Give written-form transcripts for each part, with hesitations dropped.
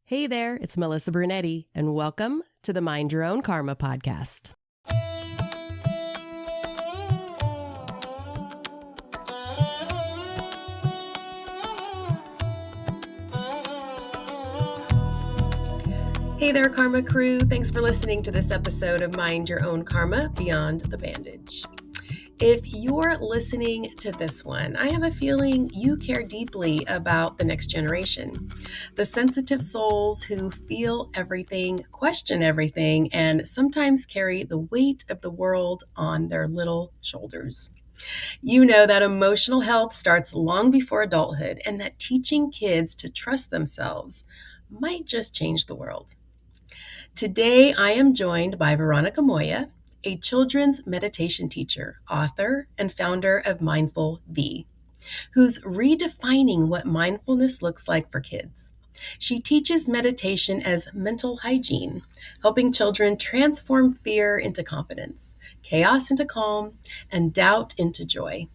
Hey there, it's Melissa Brunetti, and welcome to the Mind Your Own Karma podcast. Hey there, Karma crew. Thanks for listening to this episode of Mind Your Own Karma Beyond the Bandage. If you're listening to this one, I have a feeling you care deeply about the next generation, the sensitive souls who feel everything, question everything, and sometimes carry the weight of the world on their little shoulders. You know that emotional health starts long before adulthood, and that teaching kids to trust themselves might just change the world. Today, I am joined by Veronica Moya, a children's meditation teacher, author, and founder of Mindful V, who's redefining what mindfulness looks like for kids. She teaches meditation as mental hygiene, helping children transform fear into confidence, chaos into calm, and doubt into joy.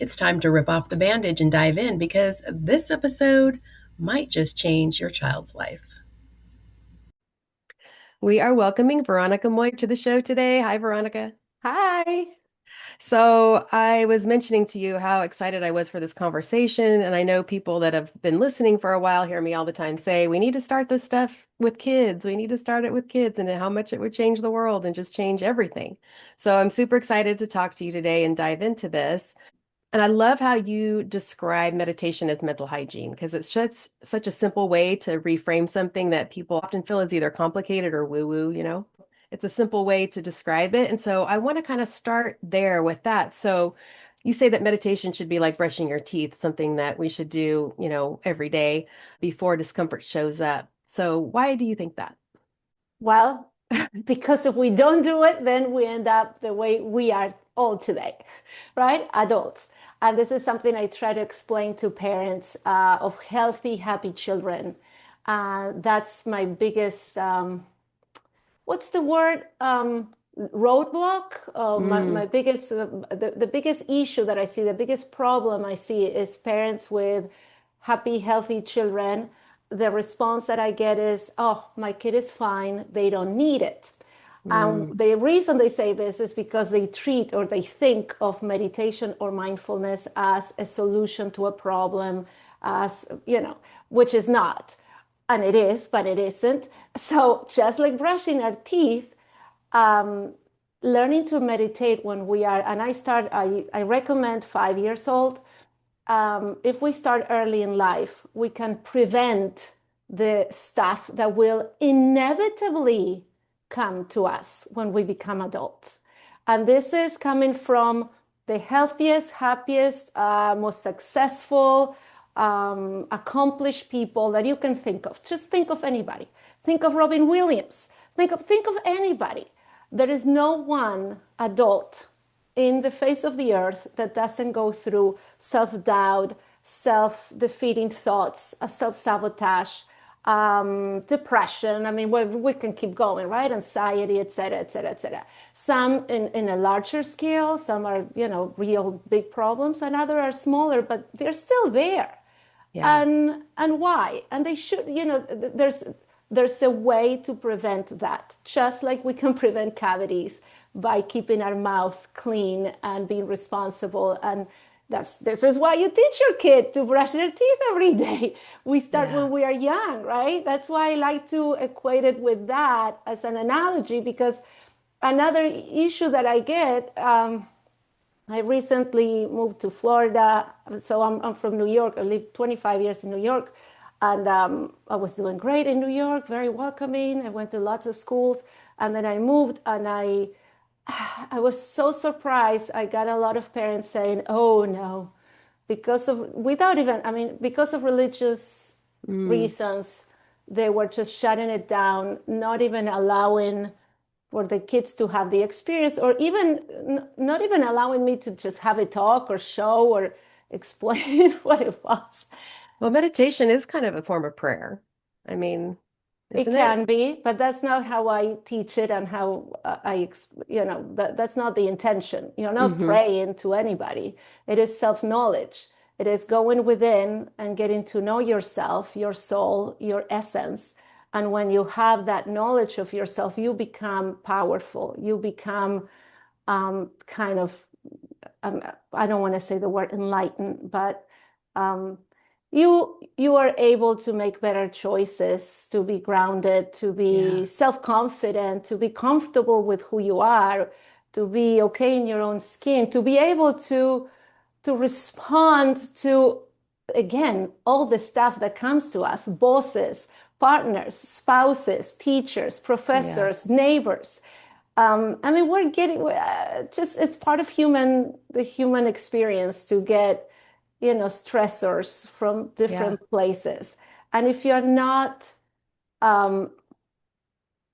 It's time to rip off the bandage and dive in, because this episode might just change your child's life. We are welcoming Veronica Moya to the show today. Hi, Veronica. Hi. So I was mentioning to you how excited I was for this conversation, and I know people that have been listening for a while hear me all the time say, we need to start this stuff with kids. We need to start it with kids, and how much it would change the world and just change everything. So I'm super excited to talk to you today and dive into this. And I love how you describe meditation as mental hygiene, because it's just such a simple way to reframe something that people often feel is either complicated or woo-woo. It's a simple way to describe it. And so I want to kind of start there with that. So you say that meditation should be like brushing your teeth, something that we should do, every day before discomfort shows up. So why do you think that? Well, because if we don't do it, then we end up the way we are all today, right? Adults. And this is something I try to explain to parents of healthy, happy children. That's my biggest, what's the word? Roadblock. My biggest, the biggest issue that I see, the biggest problem I see is parents with happy, healthy children. The response that I get is, oh, my kid is fine. They don't need it. The reason they say this is because they treat or they think of meditation or mindfulness as a solution to a problem, which is not. And it is, but it isn't. So just like brushing our teeth, learning to meditate when we are, and I recommend 5 years old. If we start early in life, we can prevent the stuff that will inevitably come to us when we become adults. And this is coming from the healthiest, happiest, most successful, accomplished people that you can think of. Just think of anybody. Think of Robin Williams. Think of anybody. There is no one adult in the face of the earth that doesn't go through self-doubt, self-defeating thoughts, self-sabotage, depression. I mean, we can keep going, right? Anxiety, et cetera, et cetera, et cetera. Some in a larger scale, some are, real big problems, and others are smaller, but they're still there. Yeah. And why? And they should, there's a way to prevent that, just like we can prevent cavities by keeping our mouth clean and being responsible. And this is why you teach your kid to brush their teeth every day. We start when we are young, right? That's why I like to equate it with that as an analogy, because another issue that I get, I recently moved to Florida. So I'm from New York. I lived 25 years in New York. And I was doing great in New York, very welcoming. I went to lots of schools. And then I moved, and I was so surprised. I got a lot of parents saying, oh no, because of religious reasons, they were just shutting it down, not even allowing for the kids to have the experience, or even not even allowing me to just have a talk or show or explain what it was. Well, meditation is kind of a form of prayer. I mean, It isn't can it? be, but that's not how I teach it, and how that's not the intention. You're not praying to anybody. It is self-knowledge. It is going within and getting to know yourself, your soul, your essence, And when you have that knowledge of yourself, you become powerful. You become kind of, I don't want to say the word enlightened, but um, you are able to make better choices, to be grounded, to be Yeah. self-confident, to be comfortable with who you are, to be okay in your own skin, to be able to respond to, again, all the stuff that comes to us, bosses, partners, spouses, teachers, Yeah. professors, neighbors. I mean, we're getting just it's part of the human experience to get, stressors from Yeah. different places. And um,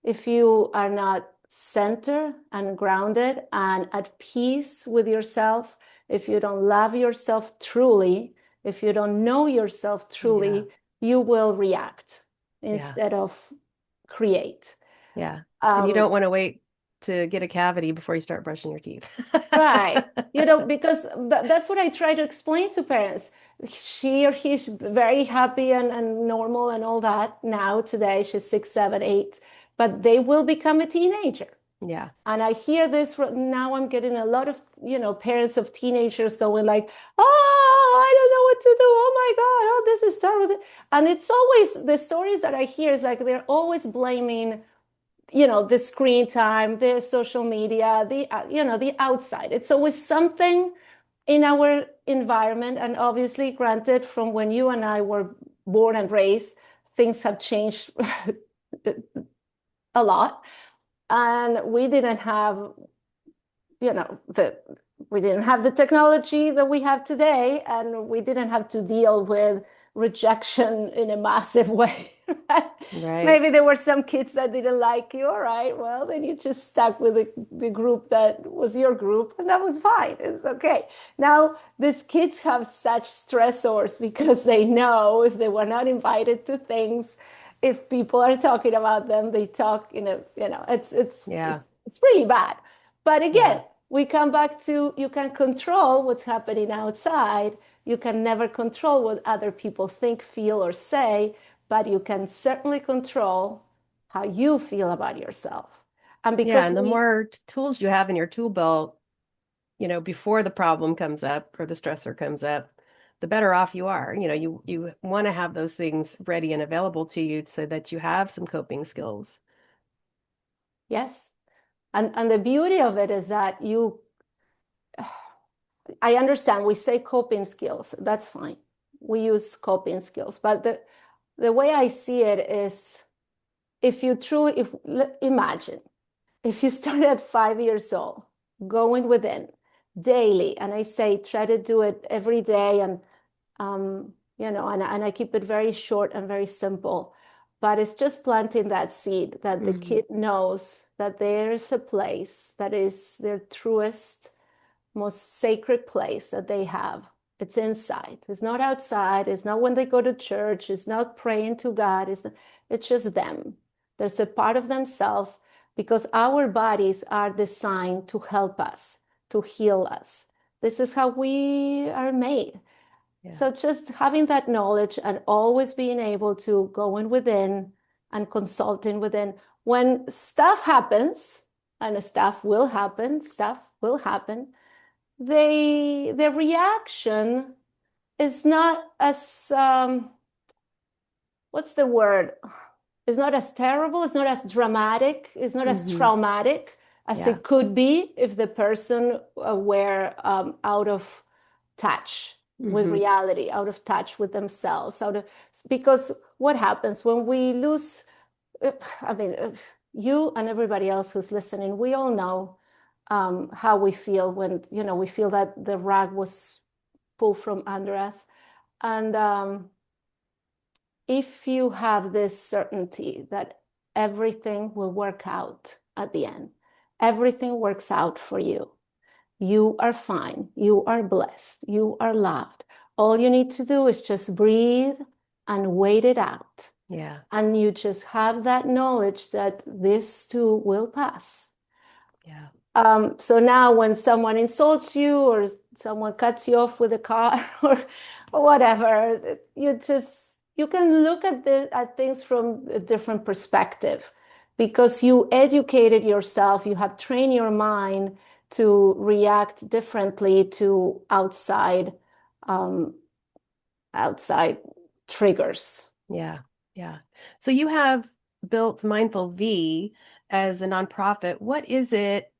if you are not centered and grounded and at peace with yourself, if you don't love yourself truly, if you don't know yourself Yeah. truly, you will react Yeah. instead of create. Yeah. And you Um, don't want to wait to get a cavity before you start brushing your teeth. Right. Because that's what I try to explain to parents. She or he's very happy and normal and all that now, today. She's 6, 7, 8, but they will become a teenager. Yeah. And I hear this now. I'm getting a lot of, parents of teenagers going like, oh, I don't know what to do. Oh my God. Oh, this is terrible. And it's always the stories that I hear is like they're always blaming the screen time, the social media, the outside. It's always something in our environment. And obviously, granted, from when you and I were born and raised, things have changed a lot. And we didn't have, you know, the we didn't have the technology that we have today, and we didn't have to deal with rejection in a massive way. Right? Right. Maybe there were some kids that didn't like you. All right, well, then you just stuck with the group that was your group, and that was fine. It's okay. Now, these kids have such stressors because they know if they were not invited to things, if people are talking about them, they talk in a, Yeah. it's really bad. But Yeah. again, we come back to you can control what's happening outside. You can never control what other people think, feel, or say, but you can certainly control how you feel about yourself. And Yeah. because And the we, more tools you have in your tool belt, before the problem comes up or the stressor comes up, the better off you are. You want to have those things ready and available to you so that you have some coping skills. yes, and the beauty of it is that I understand we say coping skills, that's fine. We use coping skills, but the way I see it is if you truly, if imagine if you start at 5 years old, going within daily, and I say try to do it every day, and I keep it very short and very simple, but it's just planting that seed that the Hmm. kid knows that there is a place that is their truest, most sacred place that they have. It's inside. It's not outside. It's not when they go to church. It's not praying to God. It's just them. There's a part of themselves because our bodies are designed to help us, to heal us. This is how we are made. Yeah. So just having that knowledge and always being able to go in within and consulting within when stuff happens, and stuff will happen, the reaction is not as what's the word? It's not as terrible, it's not as dramatic, it's not as Hmm. traumatic as Yeah. it could be if the person were out of touch with Hmm. reality, out of touch with themselves, because what happens when we lose, I mean, you and everybody else who's listening, we all know how we feel when, we feel that the rug was pulled from under us. And if you have this certainty that everything will work out at the end, everything works out for you. You are fine. You are blessed. You are loved. All you need to do is just breathe and wait it out. Yeah. And you just have that knowledge that this too will pass. Yeah. So now when someone insults you or someone cuts you off with a car or whatever, you just you can look at things from a different perspective because you educated yourself, you have trained your mind to react differently to um, outside triggers. Yeah. Yeah. So you have built Mindful V as a nonprofit. What is it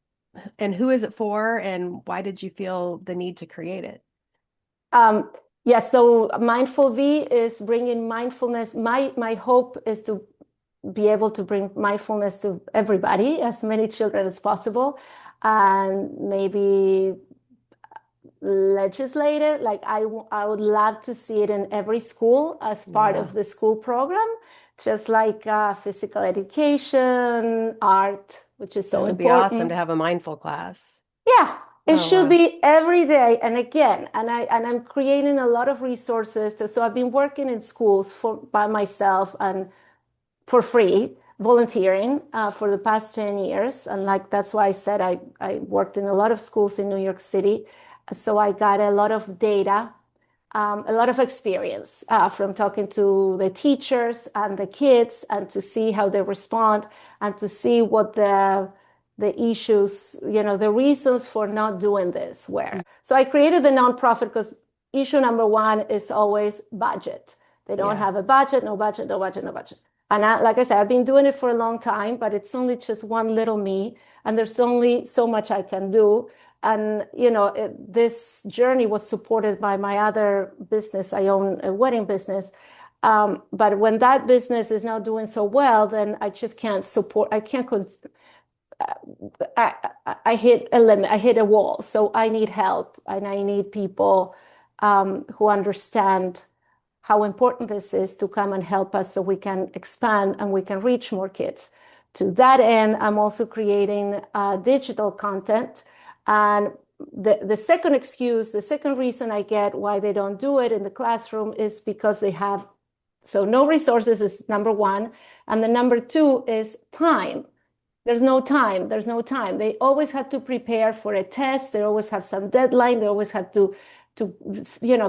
and who is it for? And why did you feel the need to create it? Um, yeah, so Mindful V is bringing mindfulness. My hope is to be able to bring mindfulness to everybody, as many children as possible, and maybe legislate it. Like I would love to see it in every school as part Yeah. of the school program, just like physical education, art, which is That so would be awesome to important. have a mindful class. Yeah, it Oh, should wow. be every day. And again, I'm creating a lot of resources. So I've been working in schools for by myself and for free, volunteering for the past 10 years. And like that's why I said I worked in a lot of schools in New York City. So I got a lot of data, a lot of experience from talking to the teachers and the kids and to see how they respond and to see what the issues, the reasons for not doing this were. Mm. So I created the nonprofit because issue number one is always budget. They don't Yeah. have a budget, no budget, no budget, no budget. And like I said, I've been doing it for a long time, but it's only just one little me, and there's only so much I can do. And this journey was supported by my other business. I own a wedding business. But when that business is not doing so well, then I just can't support. I can't. I, I hit a limit. I hit a wall. So I need help, and I need people who understand how important this is to come and help us so we can expand and we can reach more kids. To that end, I'm also creating digital content. And the second excuse, the second reason I get why they don't do it in the classroom is because they have, so no resources is number one. And the number two is time. There's no time. There's no time. They always had to prepare for a test. They always have some deadline. They always had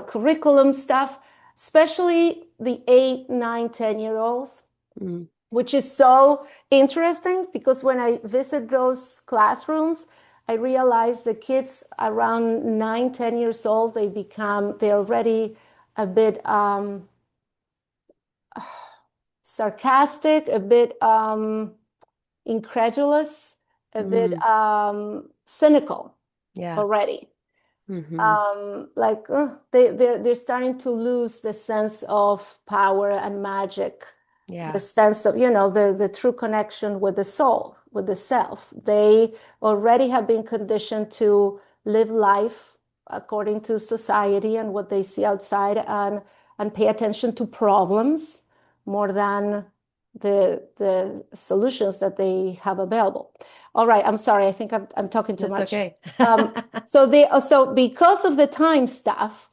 curriculum stuff, especially the 8, 9, 10 year olds, Mm. which is so interesting because when I visit those classrooms, I realize the kids around 9, 10 years old, they're already a bit sarcastic, a bit incredulous, a bit Mm. cynical Yeah. already. Hmm. Like they're starting to lose the sense of power and magic, the Yeah. sense of the true connection with the soul, with the self. They already have been conditioned to live life according to society and what they see outside and pay attention to problems more than the solutions that they have available. All right, I'm sorry. I think I'm talking too That's much. okay. So because of the time stuff,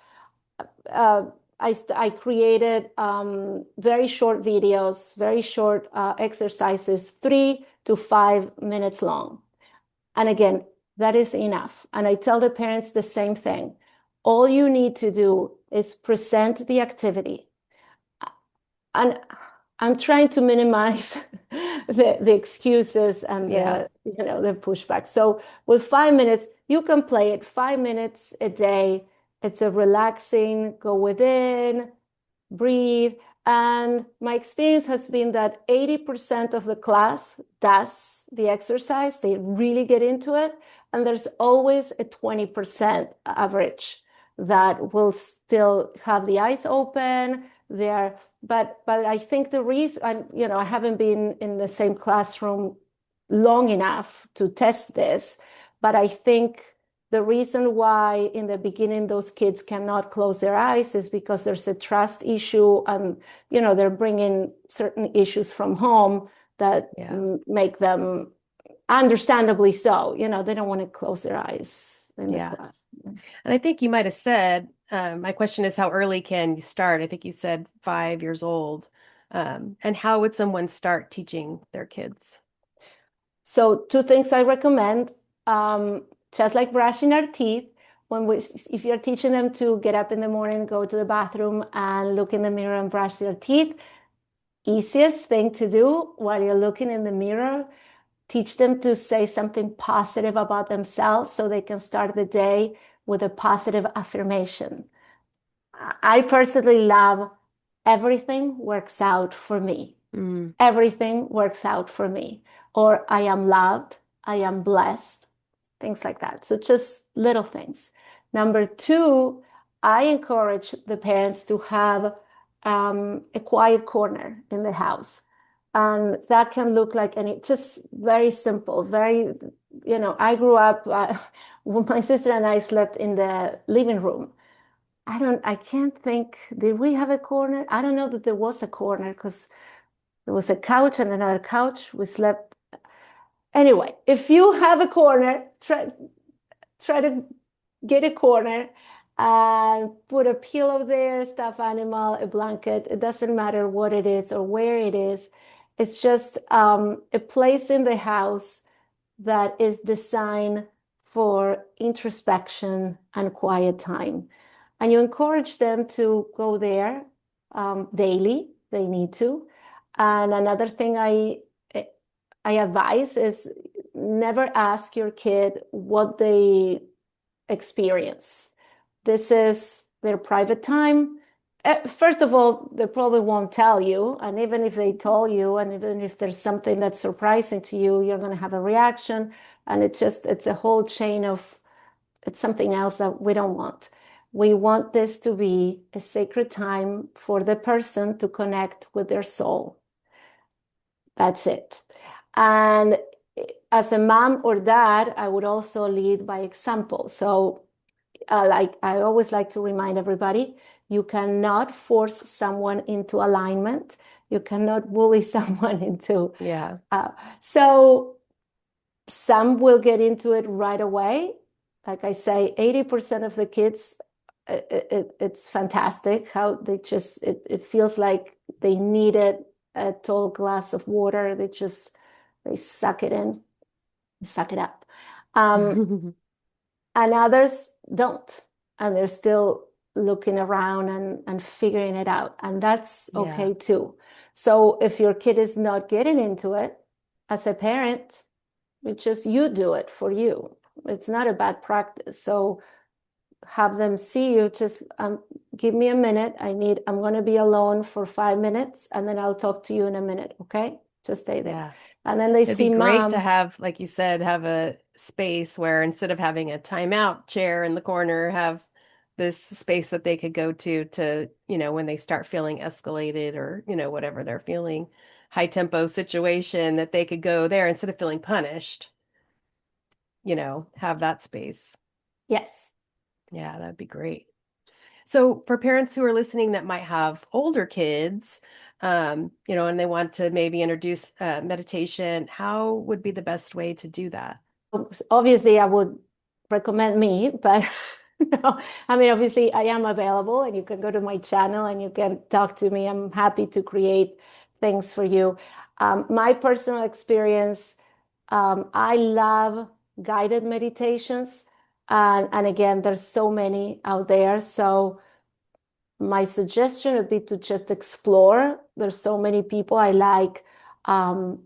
uh, I created very short videos, very short exercises, 3 to 5 minutes long. And again, that is enough. And I tell the parents the same thing. All you need to do is present the activity. And I'm trying to minimize the excuses and Yeah. the pushback. So with 5 minutes, you can play it 5 minutes a day. It's a relaxing, go within, breathe. And my experience has been that 80% of the class does the exercise. They really get into it. And there's always a 20% average that will still have the eyes open. But I think the reason I haven't been in the same classroom long enough to test this, but I think the reason why in the beginning those kids cannot close their eyes is because there's a trust issue and they're bringing certain issues from home that Yeah. make them understandably so they don't want to close their eyes in the Yeah. class. And I think you might have said, my question is how early can you start? I think you said 5 years old. And how would someone start teaching their kids? So two things I recommend, just like brushing our teeth, if you're teaching them to get up in the morning, go to the bathroom and look in the mirror and brush their teeth, easiest thing to do while you're looking in the mirror, teach them to say something positive about themselves so they can start the day with a positive affirmation. I personally love everything works out for me. Mm. Everything works out for me. Or I am loved, I am blessed, things like that. So just little things. Number two, I encourage the parents to have a quiet corner in the house. And that can look like any, just very simple, very, I grew up, when my sister and I slept in the living room. I can't think, did we have a corner? I don't know that there was a corner because there was a couch and another couch. We slept. Anyway, if you have a corner, try to get a corner and put a pillow there, stuffed animal, a blanket. It doesn't matter what it is or where it is. It's just a place in the house that is designed for introspection and quiet time. And you encourage them to go there daily. They need to. And another thing I advise is never ask your kid what they experience. This is their private time. First of all, they probably won't tell you. And even if they told you, and even if there's something that's surprising to you, you're going to have a reaction. And it's a whole chain of, it's something else that we don't want. We want this to be a sacred time for the person to connect with their soul. That's it. And as a mom or dad, I would also lead by example. So, like I always like to remind everybody, you cannot force someone into alignment. You cannot bully someone into. Yeah. So some will get into it right away. Like I say, 80% of the kids, it's fantastic how it feels like they needed a tall glass of water. They suck it in, suck it up. And others don't. And they're still looking around and figuring it out. And that's Yeah. okay too. So if your kid is not getting into it, as a parent, you do it for you. It's not a bad practice. So have them see you, just give me a minute. I'm going to be alone for 5 minutes and then I'll talk to you in a minute. Okay. Just stay there. Yeah. And then they It'd be see great to mom. have, like you said, have a space where instead of having a timeout chair in the corner, have this space that they could go to, when they start feeling escalated or, whatever they're feeling, high tempo situation, that they could go there instead of feeling punished, have that space. Yes. Yeah, that'd be great. So for parents who are listening that might have older kids, and they want to maybe introduce meditation, how would be the best way to do that? Obviously, I would recommend me, but no, I mean, obviously, I am available and you can go to my channel and you can talk to me. I'm happy to create things for you. My personal experience, I love guided meditations. And again, there's so many out there. So my suggestion would be to just explore. There's so many people I like.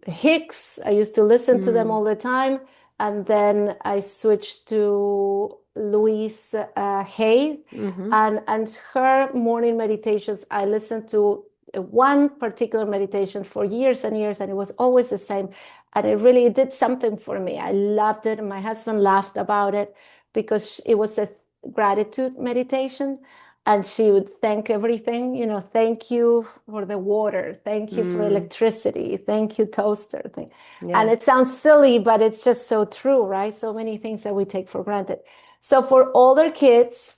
Hicks, I used to listen to them Mm. all the time. And then I switched to Louise Hay Hmm. and her morning meditations. I listened to one particular meditation for years and years, and it was always the same. And it did something for me. I loved it. My husband laughed about it because it was a gratitude meditation and she would thank everything, thank you for the water, thank you for Mm. electricity, thank you, toaster. And Yeah. it sounds silly, but it's just so true, right? So many things that we take for granted. So for older kids,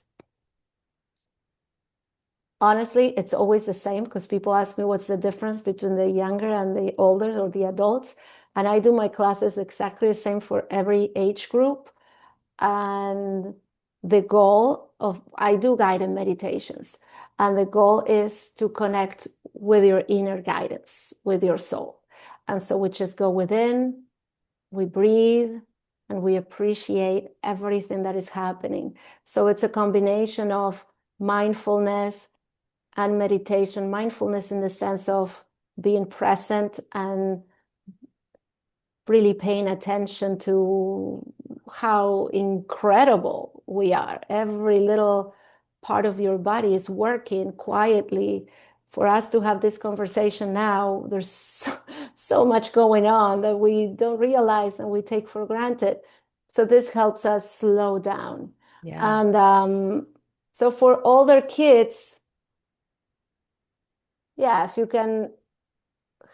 honestly, it's always the same because people ask me what's the difference between the younger and the older or the adults. And I do my classes exactly the same for every age group. And I do guided meditations, and the goal is to connect with your inner guidance, with your soul. And so we just go within, we breathe, and we appreciate everything that is happening. So it's a combination of mindfulness and meditation. Mindfulness in the sense of being present and really paying attention to how incredible we are. Every little part of your body is working quietly. For us to have this conversation now, there's so much going on that we don't realize and we take for granted. So this helps us slow down. Yeah. And so for older kids, yeah, if you can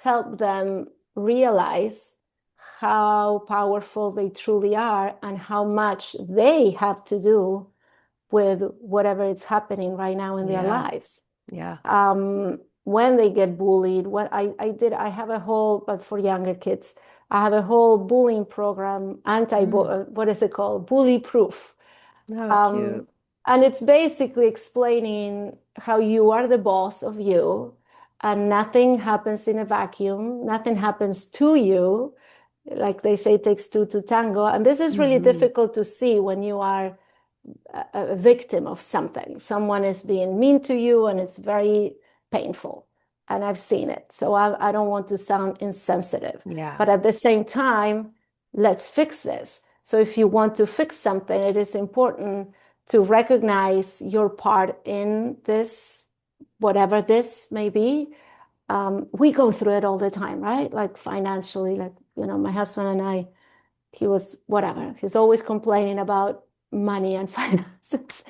help them realize how powerful they truly are and how much they have to do with whatever is happening right now in their Yeah. lives. Yeah. When they get bullied, what I did, I have a whole, but for younger kids, I have a whole bullying program, Mm. what is it called? Bully proof. Oh, Um, cute. and it's basically explaining how you are the boss of you and nothing happens in a vacuum, nothing happens to you. Like they say, it takes two to tango. And this is really Hmm. difficult to see when you are a victim of something. Someone is being mean to you and it's very painful. And I've seen it. So I don't want to sound insensitive. Yeah. But at the same time, let's fix this. So if you want to fix something, it is important to recognize your part in this, whatever this may be. We go through it all the time, right? Like financially, like, my husband and I, he was whatever. He's always complaining about money and finances.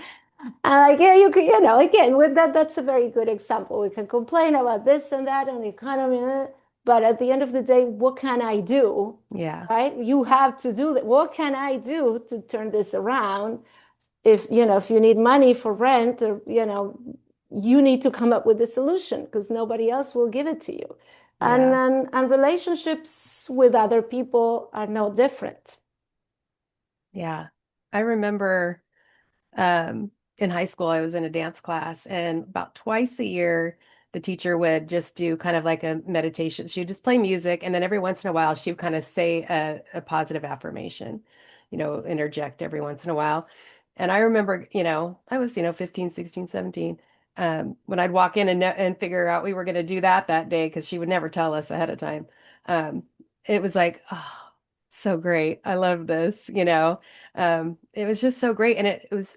And like, yeah, again, with that's a very good example. We can complain about this and that and the economy, but at the end of the day, what can I do? Yeah. Right? You have to do that. What can I do to turn this around? If you need money for rent, or you need to come up with a solution because nobody else will give it to you. and Yeah. and, and relationships with other people are no different. Yeah. I remember in high school, I was in a dance class, and about twice a year, the teacher would just do kind of like a meditation. She would just play music, and then every once in a while, she would kind of say a positive affirmation, interject every once in a while. And I remember, I was, 15, 16, 17, when I'd walk in and figure out we were going to do that day, because she would never tell us ahead of time. Um, it was like, oh, so great. I love this. It was just so great. And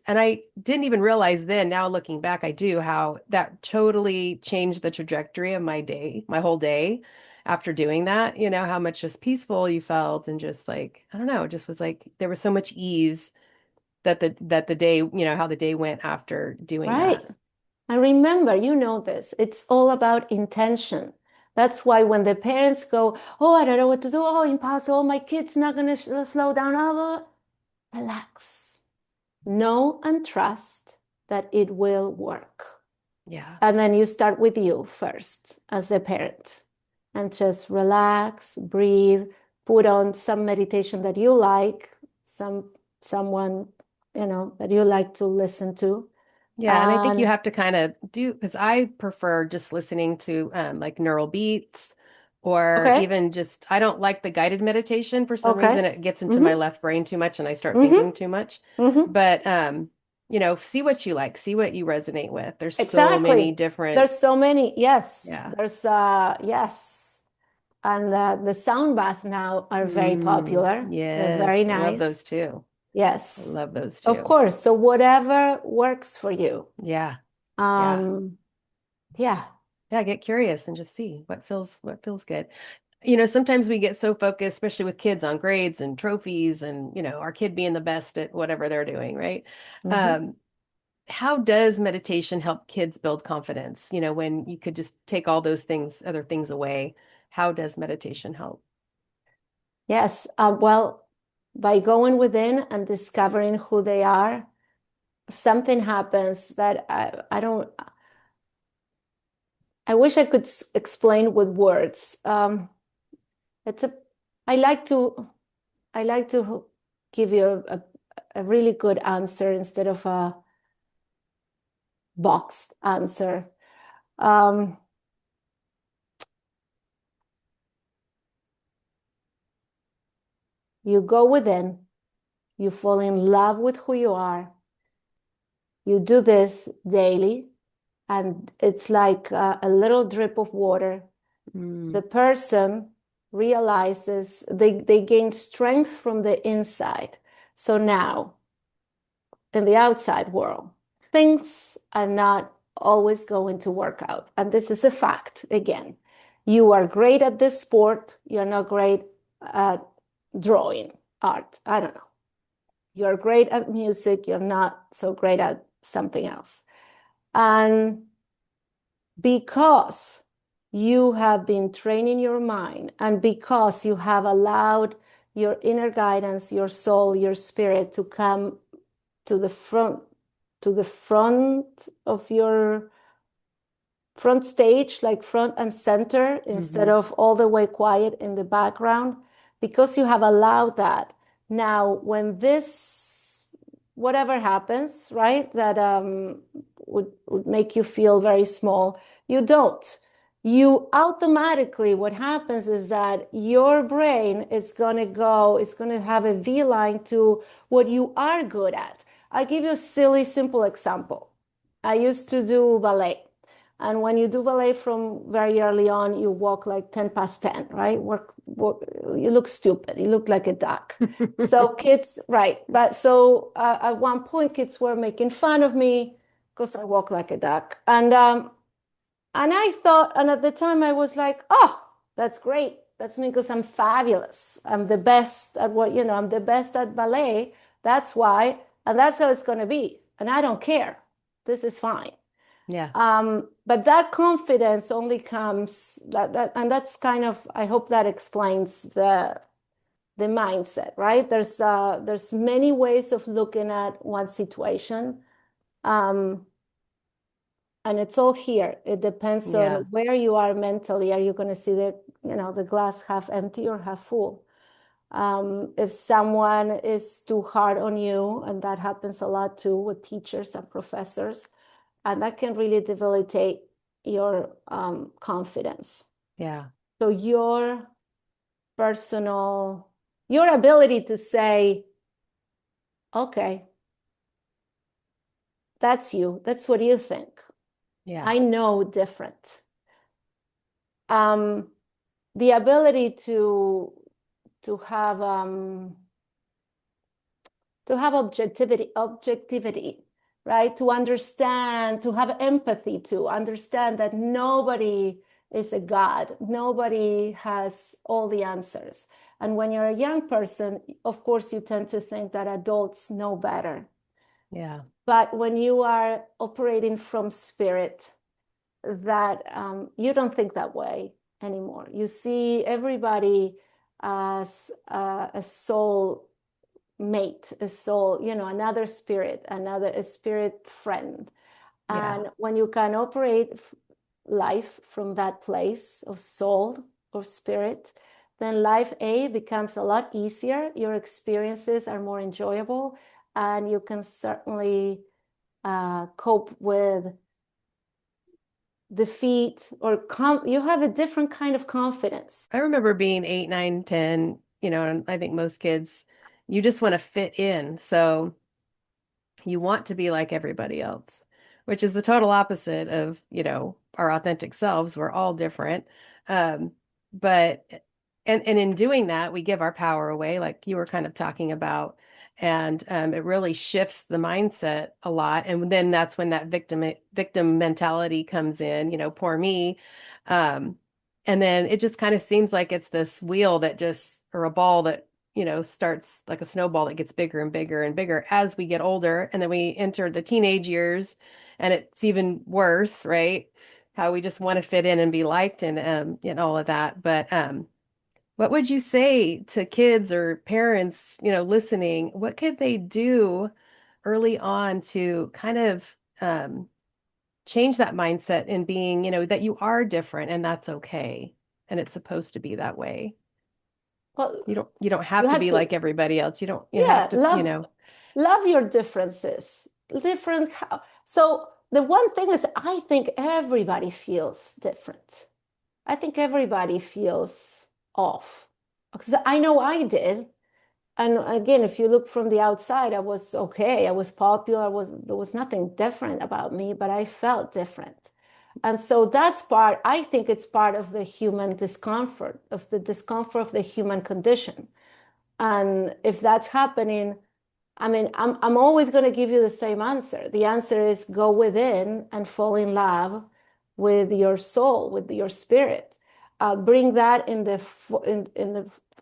and I didn't even realize then, now looking back, I do, how that totally changed the trajectory of my day, my whole day after doing that, how much just peaceful you felt, and just like, I don't know, it just was like there was so much ease that the day, how the day went after doing Right. that. And remember, this, it's all about intention. That's why when the parents go, oh, I don't know what to do, oh, impossible, my kid's not going to slow down, relax. Know and trust that it will work. Yeah. And then you start with you first as the parent and just relax, breathe, put on some meditation that you like, someone, that you like to listen to. Yeah, and I think you And have to kind of because I prefer just listening to like neural beats, or okay, even just, I don't like the guided meditation for some reason. okay. It gets into my Mm-hmm. left brain too much and I start Mm-hmm. thinking too much. Mm-hmm. But see what you like, see what you resonate with. There's so many Exactly. different, There's so many. Yes. yeah. Yes. And the sound baths now are very popular. They're very Yes, I love nice. those too. I Yes. love those Of too. course. So whatever works for you. Yeah. Yeah. Um, yeah. Yeah, get curious and just see what feels good. Sometimes we get so focused, especially with kids, on grades and trophies and, our kid being the best at whatever they're doing, right? Hmm. Um, how does meditation help kids build confidence? When you could just take all those things, other things away, how does meditation help? Yes. Well, by going within and discovering who they are, something happens that I don't, I wish I could explain with words. It's a, I like to, I like to give you a really good answer instead of a boxed answer. Um, you go within You fall in love with who you are. You do this daily, and it's like a little drip of water. The person realizes they gain strength from the inside. So now, in the outside world, things are not always going to work out. And this is a fact again. You are great at this sport, you're not great at drawing, art. I don't know. You're great at music, you're not so great at something else. And because you have been training your mind and because you have allowed your inner guidance, your soul, your spirit to come to the front of your front stage, like front and center, instead of all the way quiet in the background, because you have allowed that. Now, when this, whatever happens, right, that would make you feel very small, you don't. You automatically, what happens is that your brain is going to go, it's going to have a V line to what you are good at. I'll give you a silly, simple example. I used to do ballet. And when you do ballet from very early on, you walk like 10 past 10, right? You look stupid. You look like a duck. So kids, right. But so at one point, kids were making fun of me because I walk like a duck. And I thought, and at the time I was like, oh, that's great. That's me because I'm fabulous. I'm the best at I'm the best at ballet. That's why. And that's how it's going to be. And I don't care. This is fine. Yeah. But that confidence only comes and that's kind of, I hope that explains the mindset, right? There's many ways of looking at one situation. And it's all here. It depends on where you are mentally. Are you going to see the glass half empty or half full? If someone is too hard on you, and that happens a lot too with teachers and professors, and that can really debilitate your confidence. Yeah. So your ability to say, okay, that's you. That's what you think. Yeah. I know different. The ability to have objectivity, right? To understand, to have empathy, to understand that nobody is a god, nobody has all the answers. And when you're a young person, of course, you tend to think that adults know better. Yeah. But when you are operating from spirit, that you don't think that way anymore. You see everybody as a soul mate, a soul, another spirit, a spirit friend. And when you can operate life from that place of soul or spirit, then life becomes a lot easier. Your experiences are more enjoyable, and you can certainly cope with defeat, or you have a different kind of confidence. I remember being 8, 9, 10, and I think most kids, you just want to fit in. So you want to be like everybody else, which is the total opposite of, our authentic selves. We're all different. But and in doing that, we give our power away, like you were kind of talking about. And it really shifts the mindset a lot. And then that's when that victim mentality comes in, poor me. And then it just kind of seems like it's this wheel that just, or a ball that, starts like a snowball that gets bigger and bigger and bigger as we get older. And then we enter the teenage years and it's even worse, right? How we just want to fit in and be liked and all of that. But what would you say to kids or parents, listening? What could they do early on to kind of change that mindset in being, that you are different and that's okay. And it's supposed to be that way. Well, You don't have you to have be to, like everybody else. You have yeah, to, love your differences. So the one thing is, I think everybody feels different. I think everybody feels off, because I know I did. And again, if you look from the outside, I was okay. I was popular. There was nothing different about me, but I felt different. And so that's part, I think it's part of the human discomfort, of the discomfort of the human condition. And if that's happening, I mean, I'm always going to give you the same answer. The answer is go within and fall in love with your soul, with your spirit. Bring that in the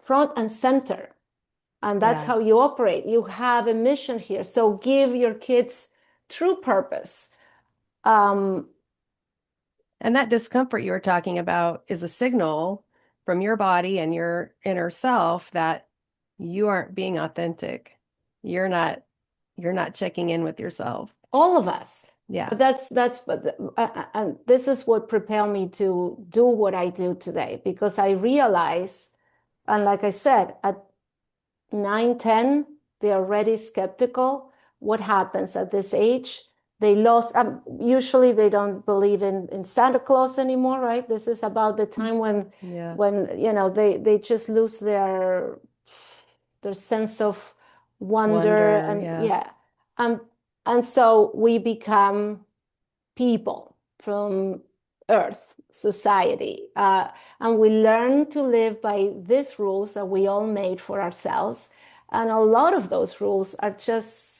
front and center. And that's Yeah. how you operate. You have a mission here. So give your kids true purpose. Um, And that discomfort you were talking about is a signal from your body and your inner self that you aren't being authentic. You're not you're not checking in with yourself. all of us. Yeah. But and this is what propelled me to do what I do today, because I realize, and like I said, at 9, 10, they're already skeptical. What happens at this age? They lost, usually they don't believe in Santa Claus anymore, right? This is about the time Yeah. they just lose their sense of wonder. Wonder. And Yeah. yeah. Um, and so we become people from Earth, society. And we learn to live by these rules that we all made for ourselves. And a lot of those rules are just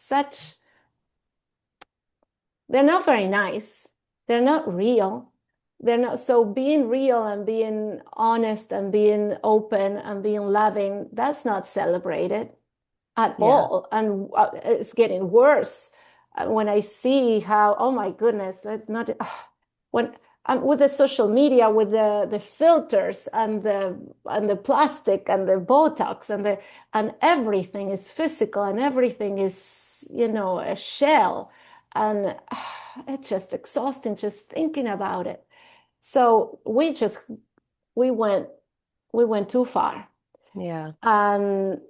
they're not very nice. They're not real. They're not, so being real and being honest and being open and being loving, that's not celebrated at Yeah. all. And it's getting worse when I see how, oh my goodness, that not when with the social media, with the filters and the plastic and the Botox and everything is physical and everything is, a shell. And it's just exhausting just thinking about it. So we went we went too far. Yeah. And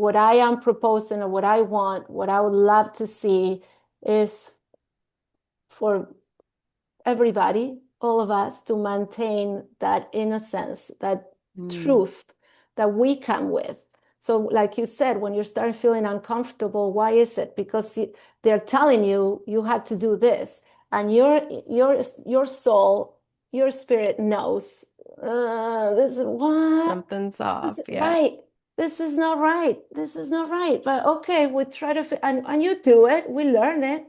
what I am proposing, or what I want, what I would love to see, is for everybody, all of us, to maintain that innocence, that Mm. truth that we come with. So, like you said, when you start feeling uncomfortable, why is it? Because they're telling you you have to do this, and your soul, your spirit knows this is what Something's off. this is Yeah. right. This is not right. This is not right. But okay, we try to, and you do it. We learn it,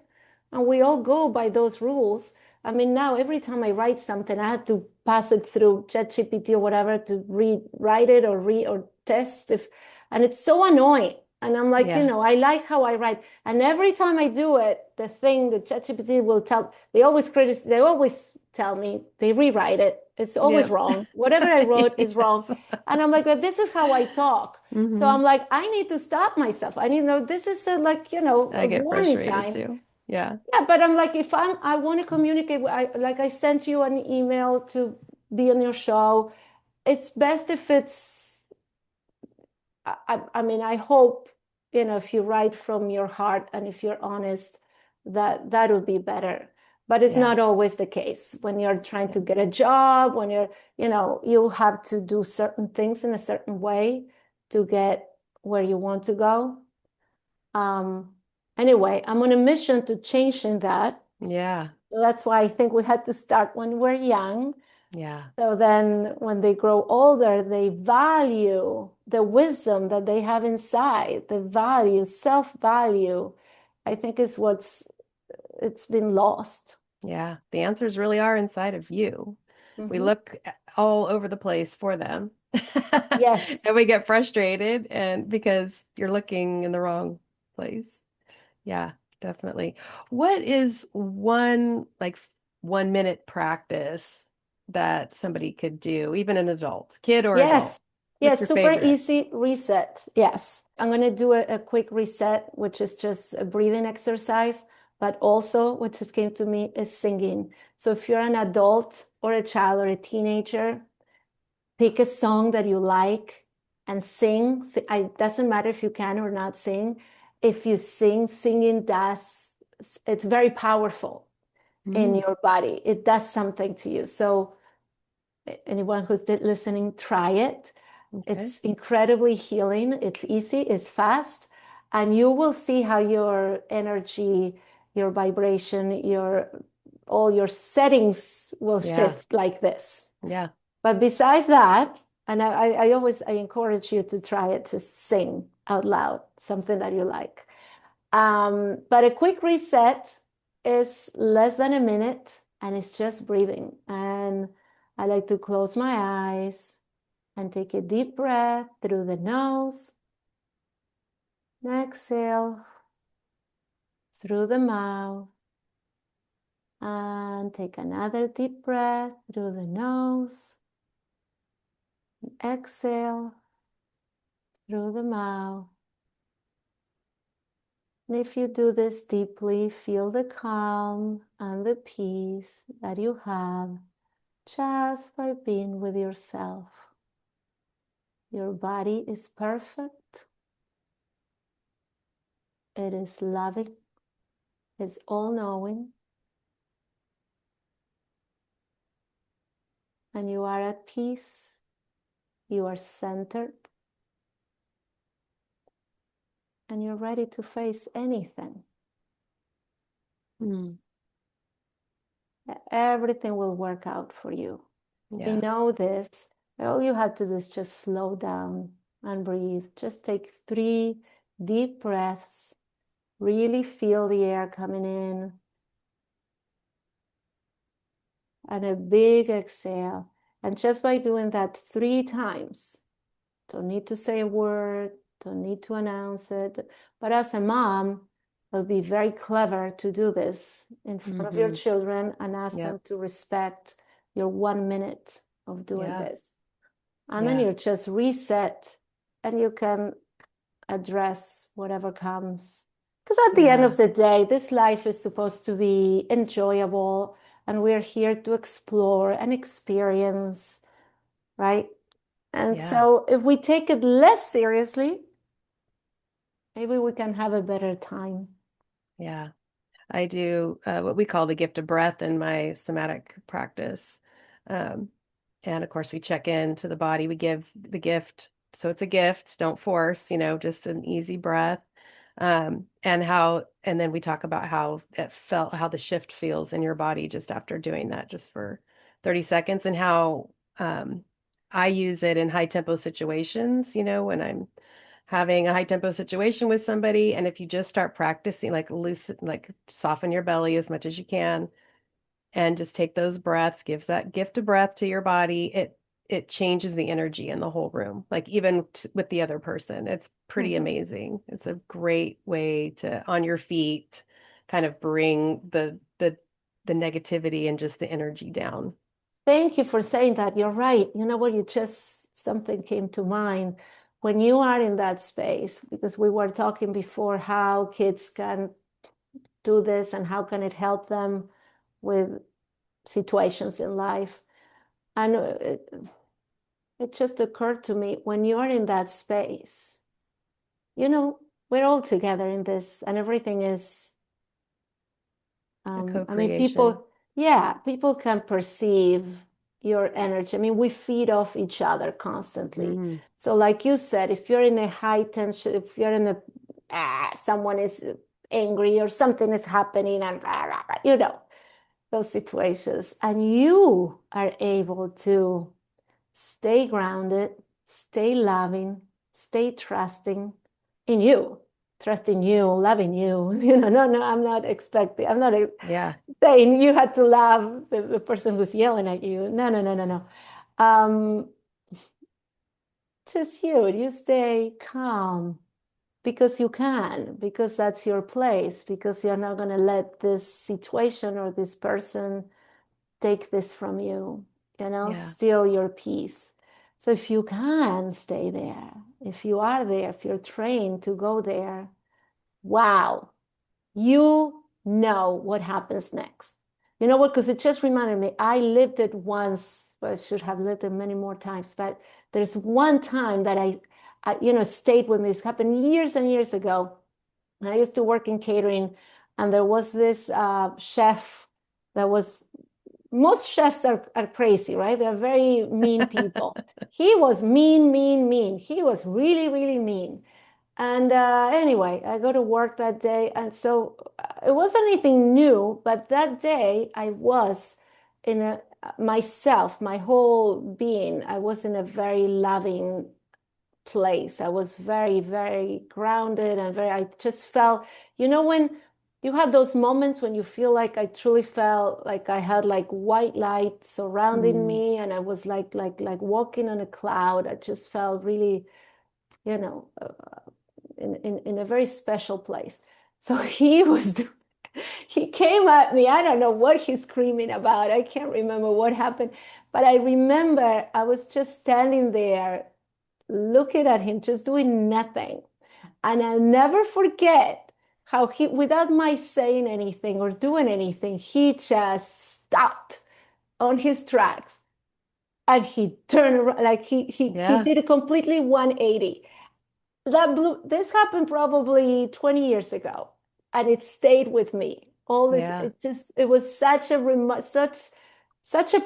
and we all go by those rules. I mean, now every time I write something, I had to pass it through ChatGPT or whatever to rewrite it or test if, and it's so annoying. And I'm like, Yeah. I like how I write. And every time I do it, the thing that ChatGPT will tell, they always tell me, they rewrite it. It's always Yep. wrong. Whatever I wrote is wrong. Yes. And I'm like, but this is how I talk. So Hmm. I'm like, I need to stop myself. I need to know this is I a get warning frustrated sign. too. Yeah. Yeah, but I'm like, if I want to communicate, like I sent you an email to be on your show. It's best if I mean, I hope, if you write from your heart and if you're honest, that would be better. But it's Yeah. not always the case when you're trying Yeah. to get a job, when you have to do certain things in a certain way to get where you want to go. Um, anyway, I'm on a mission to changing that. Yeah. That's why I think we had to start when we're young. Yeah. So then when they grow older, they value the wisdom that they have inside, the value, self-value, I think is it's been lost. Yeah. The answers really are inside of you. We Mhm. look all over the place for them. Yes. And we get frustrated and because you're looking in the wrong place. Yeah, definitely. What is one like 1 minute practice that somebody could do, even an adult, kid or adult? Yes. What's Yes. your Super favorite? easy reset. Yes. I'm going to do a quick reset, which is just a breathing exercise, but also what just came to me is singing. So if you're an adult or a child or a teenager, pick a song that you like and sing. It doesn't matter if you can or not sing. If you sing, singing it's very powerful in Mm, your body. It does something to you. So anyone who's listening, try it. Okay. It's incredibly healing. It's easy, it's fast, and you will see how your energy, your vibration, your all your settings will Yeah. shift like this. Yeah. But besides that, and I always I encourage you to try it, to sing out loud something that you like. But a quick reset is less than a minute, and it's just breathing. And I like to close my eyes and take a deep breath through the nose. And exhale through the mouth. And take another deep breath through the nose. Exhale through the mouth. And if you do this deeply, feel the calm and the peace that you have just by being with yourself. Your body is perfect. It is loving. It's all-knowing. And you are at peace. You are centered. And you're ready to face anything. Mm. Everything will work out for you. You Yeah. know this. All you have to do is just slow down and breathe. Just take 3 deep breaths. Really feel the air coming in. And a big exhale. And just by doing that 3 times, don't need to say a word, don't need to announce it. But as a mom, it'll be very clever to do this in front of your Mm-hmm. children and ask Yep. them to respect your 1 minute of doing Yeah. this. And then Yeah. you just reset and you can address whatever comes. Because at the end Yeah. of the day, this life is supposed to be enjoyable, and we're here to explore and experience, right? And Yeah. so if we take it less seriously, maybe we can have a better time. Yeah. I do what we call the gift of breath in my somatic practice. Um, and of course, we check in to the body. We give the gift. So it's a gift. Don't force, just an easy breath. And then we talk about how it felt, how the shift feels in your body just after doing that, just for 30 seconds, and how I use it in high tempo situations, when I'm having a high tempo situation with somebody. And if you just start practicing, like loosen, like soften your belly as much as you can and just take those breaths, gives that gift of breath to your body. It changes the energy in the whole room, like even with the other person. It's pretty Mhm. amazing. It's a great way to, on your feet, kind of bring the negativity and just the energy down. Thank you for saying that. You're right. You know what? You just, something came to mind. When you are in that space, because we were talking before how kids can do this and how can it help them with situations in life. And it just occurred to me, when you're in that space, you know, we're all together in this, and everything is, A I mean, co-creation. people, yeah, people can perceive your energy. I mean, we feed off each other constantly. Mm, So, like you said, if you're in a high tension, if you're in a, someone is angry or something is happening, and those situations, and you are able to stay grounded, stay loving, stay trusting in you, trusting you, loving you. No, I'm not expecting, I'm not yeah. saying you had to love the person who's yelling at you. No. Um, just you stay calm because you can, because that's your place, because you're not going to let this situation or this person take this from you, Yeah. steal your peace. So if you can stay there, if you are there, if you're trained to go there, wow, you know what happens next. You know what? Because it just reminded me, I lived it once, but I should have lived it many more times. But there's one time that I stayed when this happened years and years ago. And I used to work in catering, and there was this chef that was most chefs are crazy, right? They're very mean people. He was mean, mean, mean. He was really, really mean. And anyway, I go to work that day. And so it wasn't anything new, but that day I was in a myself, my whole being, I was in a very loving place. I was very, very grounded and very, I just felt, when you have those moments when you feel like I truly felt like I had like white light surrounding Mm. me and I was like walking on a cloud. I just felt really, you know, in a very special place. So he came at me. I don't know what he's screaming about. I can't remember what happened, but I remember I was just standing there looking at him, just doing nothing. And I'll never forget how he, without my saying anything or doing anything, he just stopped on his tracks and he turned around, like he Yeah. did a completely 180. This happened probably 20 years ago, and it stayed with me. All this, Yeah. it was such a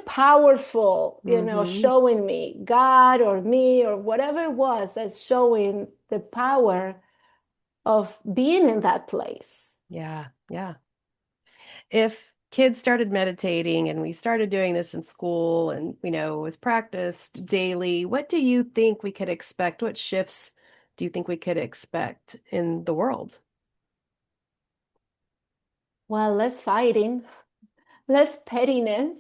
powerful, Mm-hmm. showing me God or me or whatever it was that's showing the power of being in that place. Yeah. Yeah. If kids started meditating and we started doing this in school and, it was practiced daily, what do you think we could expect? What shifts do you think we could expect in the world? Well, less fighting, less pettiness.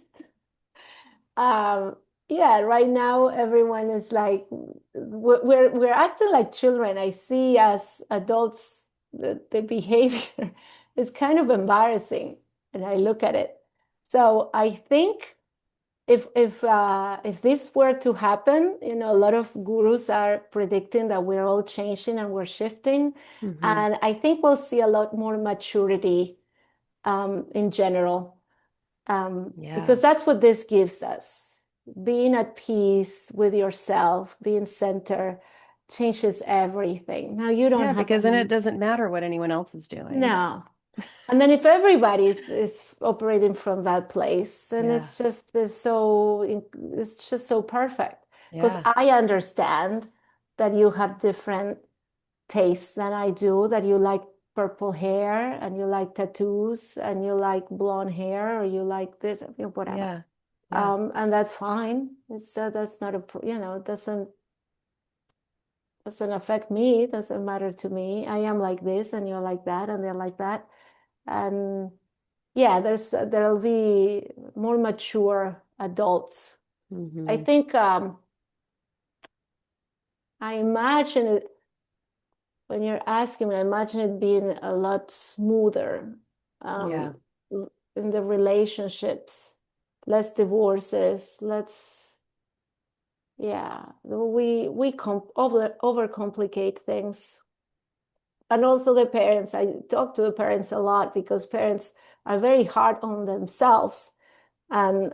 Um, yeah, right now everyone is like we're acting like children. I see as adults the behavior is kind of embarrassing, and I look at it. So I think if this were to happen, a lot of gurus are predicting that we're all changing and we're shifting, Mm-hmm. and I think we'll see a lot more maturity in general, Yeah. because that's what this gives us. Being at peace with yourself, being centered, changes everything. Now you don't Yeah, have because then it any, doesn't matter what anyone else is doing. no. And then if everybody is operating from that place, then Yeah. it's just so perfect. Because Yeah. I understand that you have different tastes than I do, that you like purple hair and you like tattoos and you like blonde hair or you like this, whatever. Yeah. Yeah. And that's fine. That's not it doesn't affect me. It doesn't matter to me. I am like this and you're like that and they're like that. And yeah, there'll be more mature adults. I Mm-hmm. think I imagine it when you're asking me, I imagine it being a lot smoother Yeah. um, in the relationships, less divorces, yeah, we overcomplicate things. And also the parents, I talk to the parents a lot because parents are very hard on themselves. And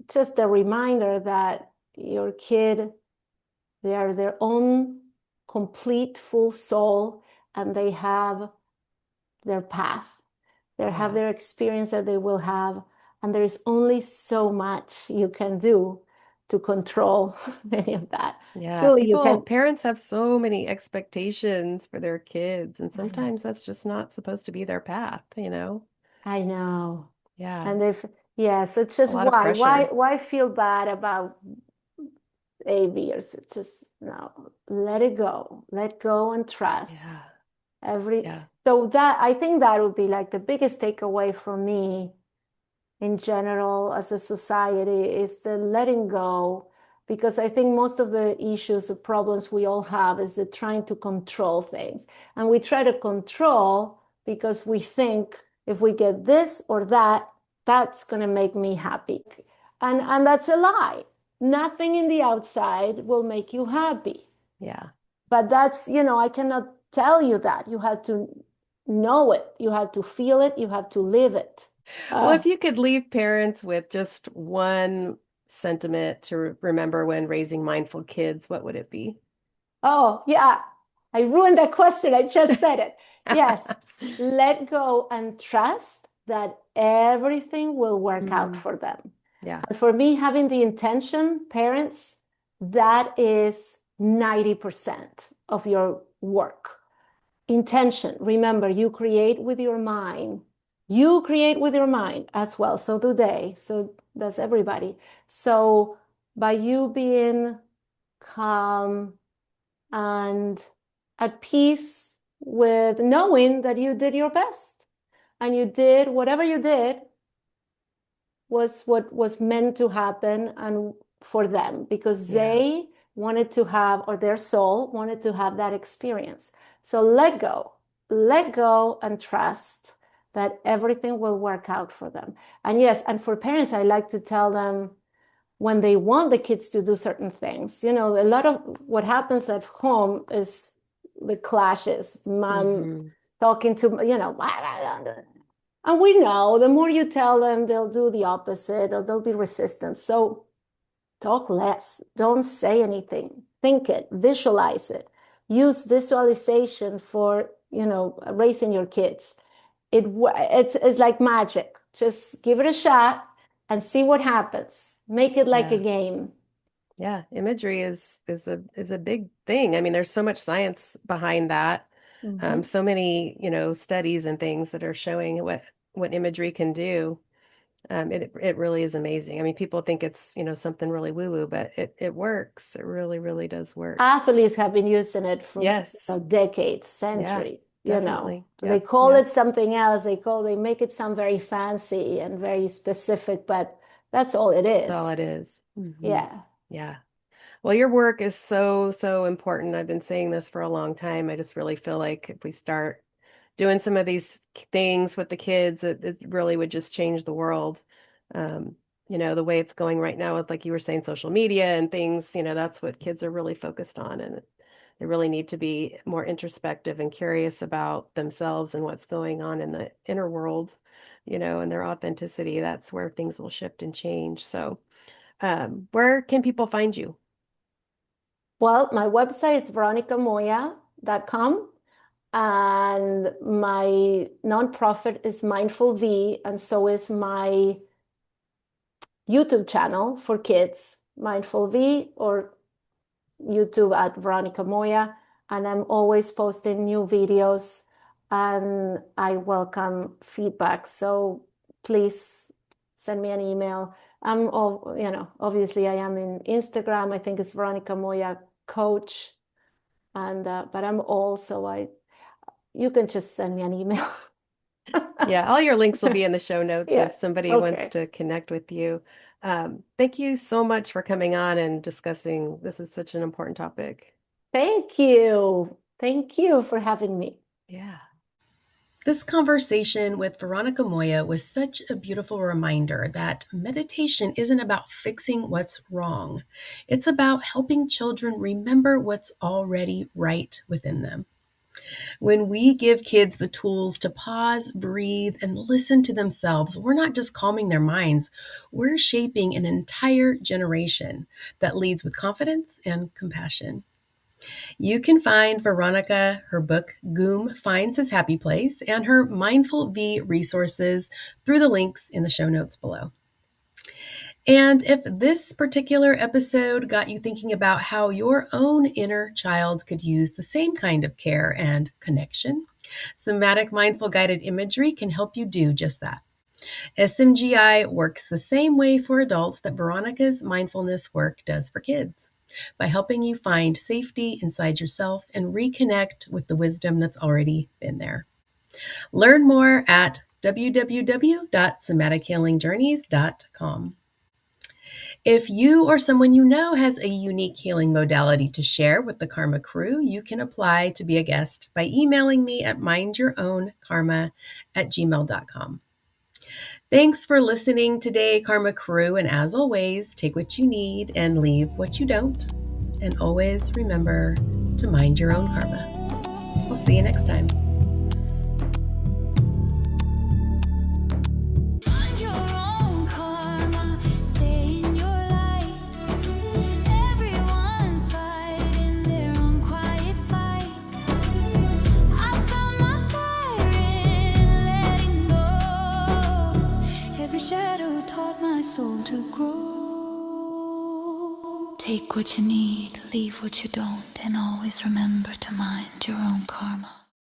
just a reminder that your kid, they are their own complete full soul and they have their path. They have Yeah. their experience that they will have, and there is only so much you can do to control any of that. Yeah. Truly, you can. Parents have so many expectations for their kids, and I know. sometimes that's just not supposed to be their path? I know. Yeah. And if yes, it's A just lot of why pressure. why feel bad about behaviors? It's just no, let it go. Let go and trust. Yeah. Every Yeah. so that I think that would be like the biggest takeaway for me in general as a society is the letting go, because I think most of the issues or problems we all have is the trying to control things, and we try to control because we think if we get this or that, that's going to make me happy, and that's a lie. Nothing in the outside will make you happy, Yeah. but that's, I cannot tell you that. You have to know it, you have to feel it, you have to live it. Well, uh, if you could leave parents with just one sentiment to remember when raising mindful kids, what would it be? Oh, yeah. I ruined that question. I just said it. Yes. Let go and trust that everything will work out for them. Yeah. And for me, having the intention, parents, that is 90% of your work. Intention. Remember, you create with your mind. You create with your mind as well. So do they. So does everybody. So by you being calm and at peace with knowing that you did your best and you did whatever you did was what was meant to happen and for them, because they wanted to have, or their soul wanted to have that experience. So let go and trust that everything will work out for them. And yes, and for parents, I like to tell them when they want the kids to do certain things, a lot of what happens at home is the clashes, mom talking to, and we know the more you tell them, they'll do the opposite or they'll be resistant. So talk less. Don't say anything. Think it, visualize it. Use visualization for, raising your kids. It's like magic. Just give it a shot and see what happens. Make it like a game. Yeah, imagery is a big thing. I mean, there's so much science behind that. So many, studies and things that are showing what imagery can do. It really is amazing. I mean, people think it's, something really woo-woo, but it works. It really, really does work. Athletes have been using it for decades, centuries. Definitely. They call it something else. They make it sound very fancy and very specific, but that's all it is. That's all it is. Yeah. Yeah. Well, your work is so, so important. I've been saying this for a long time. I just really feel like if we start doing some of these things with the kids, it really would just change the world. The way it's going right now with, like you were saying, social media and things, that's what kids are really focused on. And they really need to be more introspective and curious about themselves and what's going on in the inner world, and their authenticity. That's where things will shift and change. So, where can people find you? Well, my website is veronicamoya.com. And my nonprofit is Mindful V, and so is my YouTube channel for kids, Mindful V, or YouTube at Veronica Moya. And I'm always posting new videos, and I welcome feedback. So please send me an email. Obviously I am in Instagram. I think it's Veronica Moya Coach. And but I'm also you can just send me an email. Yeah, all your links will be in the show notes if somebody wants to connect with you. Thank you so much for coming on and discussing. This is such an important topic. Thank you. Thank you for having me. Yeah. This conversation with Veronica Moya was such a beautiful reminder that meditation isn't about fixing what's wrong. It's about helping children remember what's already right within them. When we give kids the tools to pause, breathe, and listen to themselves, we're not just calming their minds, we're shaping an entire generation that leads with confidence and compassion. You can find Veronica, her book, Goom Finds His Happy Place, and her Mindful V resources through the links in the show notes below. And if this particular episode got you thinking about how your own inner child could use the same kind of care and connection, somatic mindful guided imagery can help you do just that. SMGI works the same way for adults that Veronica's mindfulness work does for kids, by helping you find safety inside yourself and reconnect with the wisdom that's already been there. Learn more at www.somatichealingjourneys.com. If you or someone you know has a unique healing modality to share with the Karma Crew, you can apply to be a guest by emailing me at mindyourownkarma@gmail.com. Thanks for listening today, Karma Crew, and as always, take what you need and leave what you don't. And always remember to mind your own karma. I'll see you next time. soul to grow. Take what you need, leave what you don't, and always remember to mind your own karma.